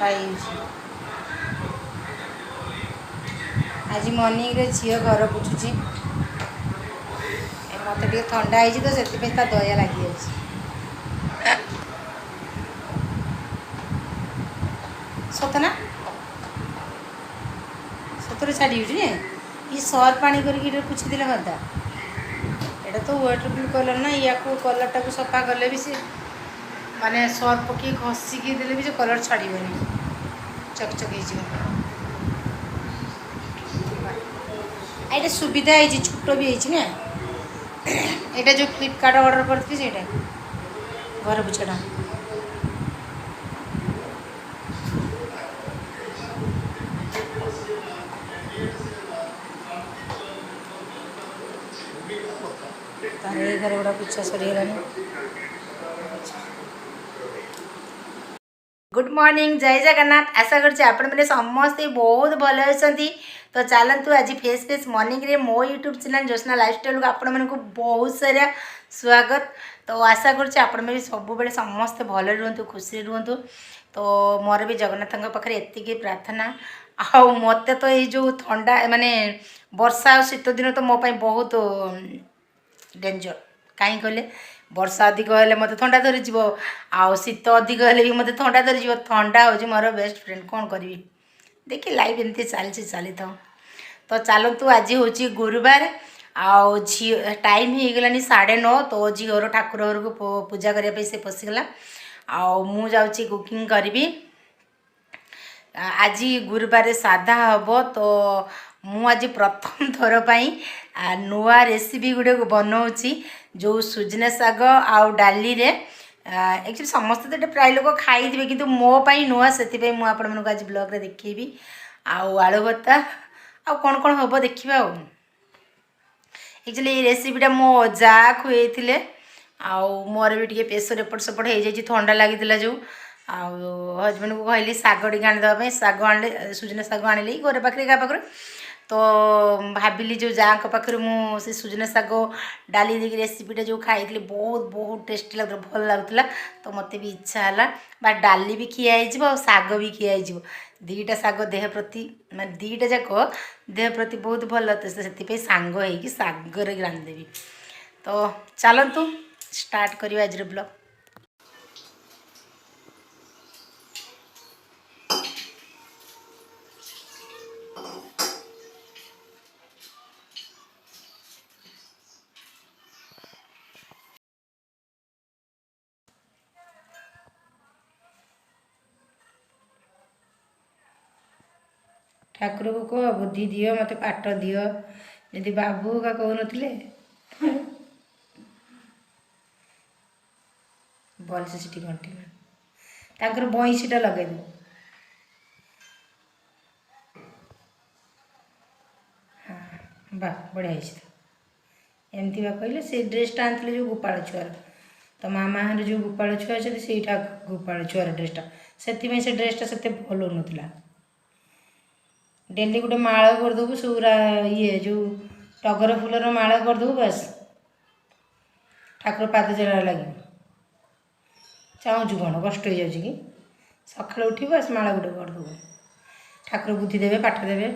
सफाई आज मॉर्निंग रे झील घर पोछुची मत टे ठंडा है तो से दया लगी सतना सतरे छाड़ी ये सर पानी करके पोछी देले हता एटा तो वाटरप्रूफ कलर ना या कलर टाक सफा कले भी से माने सर पकई घसिकी देले भी से कलर छाड़बनी चकचक ये सुविधा है छोट भी है यहाँ जो फ्लिपकार्ट ऑर्डर करती से घर पोछाटा तारे घर गुड़ा पोछा सरीगलानी। गुड मॉर्निंग जय जगन्नाथ आशा करते आपण मैंने समस्ते बहुत भल अच्छी तो चलतु आज फेस फेस मॉर्निंग रे मो यूट्यूब चैनल ज्योत्सना लाइफस्टाइल को आपण मैंने बहुत सारा स्वागत तो आशा करते आपण भी सब बेले समस्ते भल रुहतु खुशी रुहतु तो मोर भी जगन्नाथ पाखे एति प्रार्थना आ मत तो ये जो ठंडा माने वर्षा शीत दिन तो मोपाई बहुत डेंजर कहीं कहले वर्षा अधिक हेल्ले मत ठंडा धरीज आउ शीत अधिक हेल्ले भी मत ठंडा धरीज ठंडा हूँ मोर बेस्ट फ्रेंड कौन करी देखिए लाइफ एमती चली था तो चलतु आज हूँ गुरुवार आउ झी टाइम हो गलानी 9:30 तो झीर ठाकुर घर को पूजा करने से पशिगला आउ जाऊँगी कुकिंग करी आज गुरुवार साधा हम तो मु आज प्रथम थर पाई नुआ रेसिपी गुड़े बनाऊँगी जो सुजना साग आउ डाली रे एक्चुअली समस्ते तो प्राय लोक खाई थे कि मोपाई नुआ से मुझे आज ब्लॉग रे देखी आउ आलू भत्ता आउ कौन कौन हम देखा एक्चुअली ये रेसिपीटा मो जा खुए आउ मोर भी टे प्रेसर एपट सेपट हो जाए ठंडा लगी जो आउ हजबैंड को कहली साग टी आने साग आने सुजना साग आने घर पाखे क्या पाखे तो भाविली जो जहाँ पाखे मुझे सुजना साग डाली देकी रेसिपीटा जो खाई बहुत बहुत टेस्टी लग भल लगुला तो मत भी इच्छा है बा डाली भी खियाई और साग भी खियाई दीटा साग देह प्रति मैं दीटा जाक देह प्रति बहुत भल तो से सांग हो सागर रांधिदेवी तो चलतु स्टार्ट करियो आज ब्लॉग। ठाकुर को कह बुद्धि दियो मत पाठ दियो जदि बाबू का कहू नथिले भल से सीटी कंटिन्यू ताकर बईसीटा लगे दो हाँ बा बढ़िया एमती बा कहले से ड्रेसटा आनते जो गोपाल छुआर तो मामा हर जो गोपाल छुआ अच्छे से गोपाल छुआर ड्रेसटा से ड्रेसटा से भल होता डेली गोटे माला करदेबू सूरा ये जो टगर फूलर माला करदेबू बस ठाकुर पाद जला लगे चाहूँ कौन कष्ट हो जाऊँ कि सकाल उठी बस माला गोटे करदेबू ठाकुर बुद्धि देवे पाठ देवे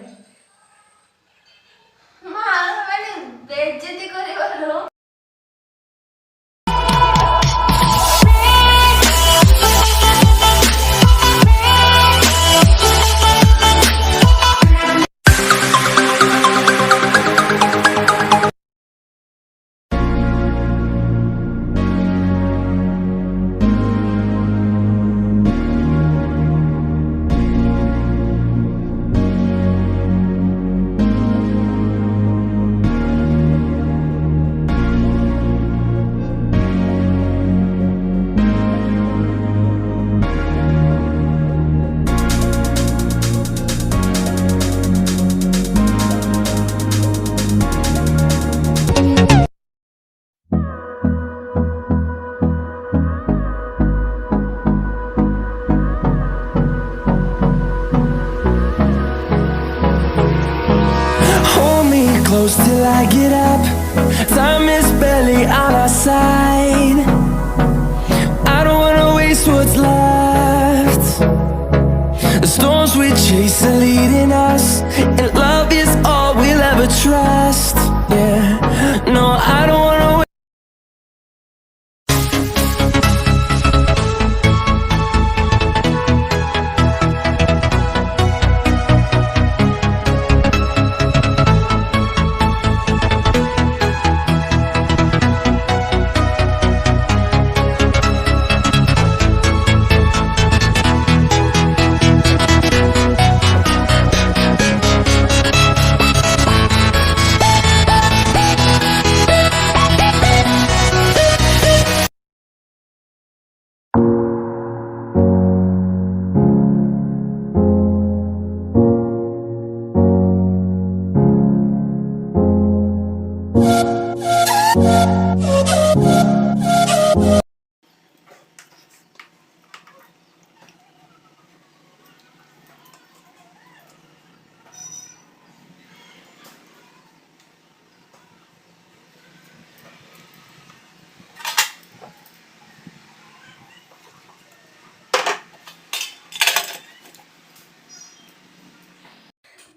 close till I get up. Time is barely on our side. I don't wanna waste what's left. storms we chase are leading us, and love is all we'll ever trust. Yeah, no, I don't wanna wait.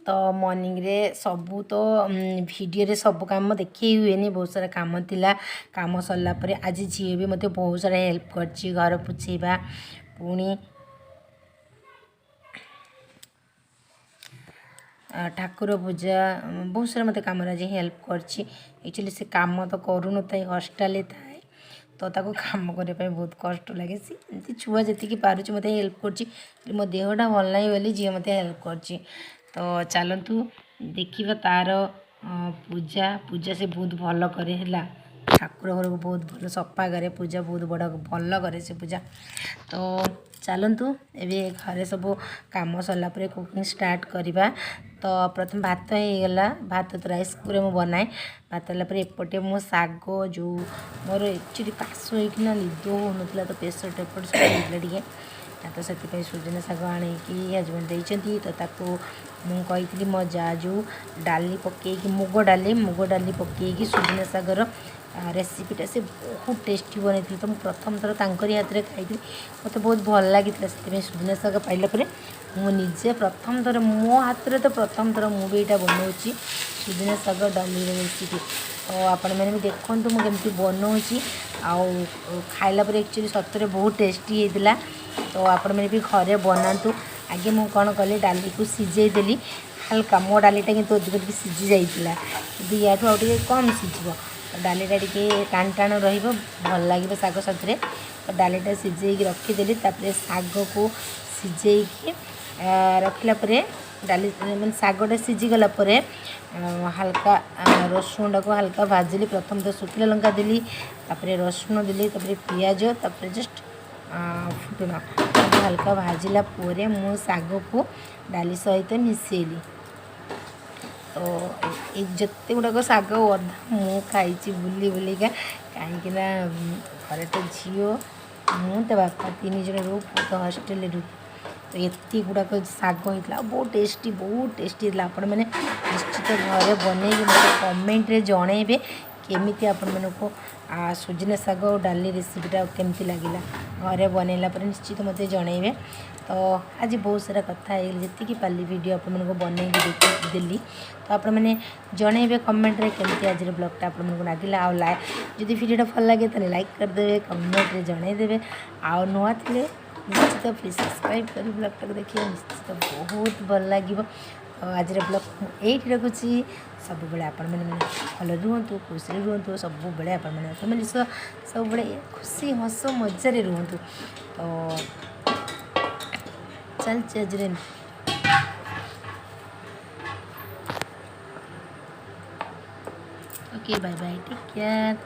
तो morning रे सबू तो video रे सब काम देखी हुए बहुत सारा काम थिला काम सरला परे आज झील भी मते बहुत सारा हेल्प करची घर पुछेबा पुणी ठाकुर पूजा बहुत सारा मते काम आज हेल्प करची एक्चुअली से काम तो करू न थाए हॉस्टेल थाए तो ताको काम करने पे बहुत कष्ट लगे सी छुआ जी पारुची मते हेल्प करची मो देहटा भल नहीं बोली झी मते हेल्प करची तो चलतु देखा तार पूजा पूजा से बहुत भल करे है ठाकुर घर को बहुत भल सफा करे पूजा बहुत बड़ा भल करे से पूजा तो चलतु ए घरे सब काम सरला कुकिंग स्टार्ट करवा तो प्रथम भात होगा भात तो राइस कुकर में बनाए भात होगा एपटे मो शाग जो मोर एक्चुअली काश होना निद हो तो प्रेसर टेपट सब टे तो से सुजना शाग आणिकी हजबैंड देती तो ताको मुझे मो जा जो डाली पकईकि मुग डाली पकईकि सुजना शागर रेसिपीटा से बहुत टेस्टी बनई तो मुझे प्रथम थर तांकरी हाथ में खाई मत बहुत भल लगी से सुजना शाग पाइला मुझे प्रथम थर मो हाथ में तो प्रथम थर मुझे यहाँ बनाऊँगी सुजना शाग डाली रेसिपी तो आपण मैंने भी देखूँ मुझे बनाऊँगी आउ खाइला एक्चुअली सतरे बहुत टेस्टी होता तो आपण मैंने भी घरे बनातु आगे मुझे कौन कली डाली को सीझेदेली हल्का मो डालीटा कि अधिक अधिक सीझी जाइला कि या कम सीझ डालीटा टे टाण टाण भल लगे शाग साथी तो डालीटा सीझे रखीदेली शाग को सीझे रखला डाली मैंने शागटा सीझीगला हल्का रसुण को हल्का भाजिली प्रथम तो शुखला लंका देली रसुण देली पियाज जस्ट फुटण हल्का भाजिला परे मु शाग को डाली सहित मिसेली तो ये जिते गुड़ाक शाग अधा मु खाई बुली बुलिका कहीं घर तो झील मुझे बापा 3 जन रू तो हॉस्टेल रू तो ये गुड़ाक शाग होता बहुत टेस्टी होता आपण मैंने निश्चित घरे बनई मतलब कमेंट रे जनइबे केमिति आपण मानक सुजना शाग और डाली रेसिपीटा केमती लगिला घरे बनैला पर निश्चित मते जनइबे तो आज बहुत सारा कथा जी पाली वीडियो आपण मानक बनई देली तो आपण मैंने जनइबे कमेंट रे केमती आज ब्लॉगटा आपण मानक लगिला आ लाइक जदि वीडियोटा भल लगे तो लाइक करदेवे कमेंट रे जनइदेवे आ नुआ थिले निश्चित प्लीज सब्सक्राइब कर ब्लॉगटा को देखिए निश्चित बहुत भल लगे आज ब्लॉग ये रखुच्छी सब बड़े आपण मैंने भल रुहतु खुशी रुहतु सब बड़े आपण मैंने फैमिली सब बड़े खुशी हस मजार रुहतु तो चलते आज okay bye bye take care.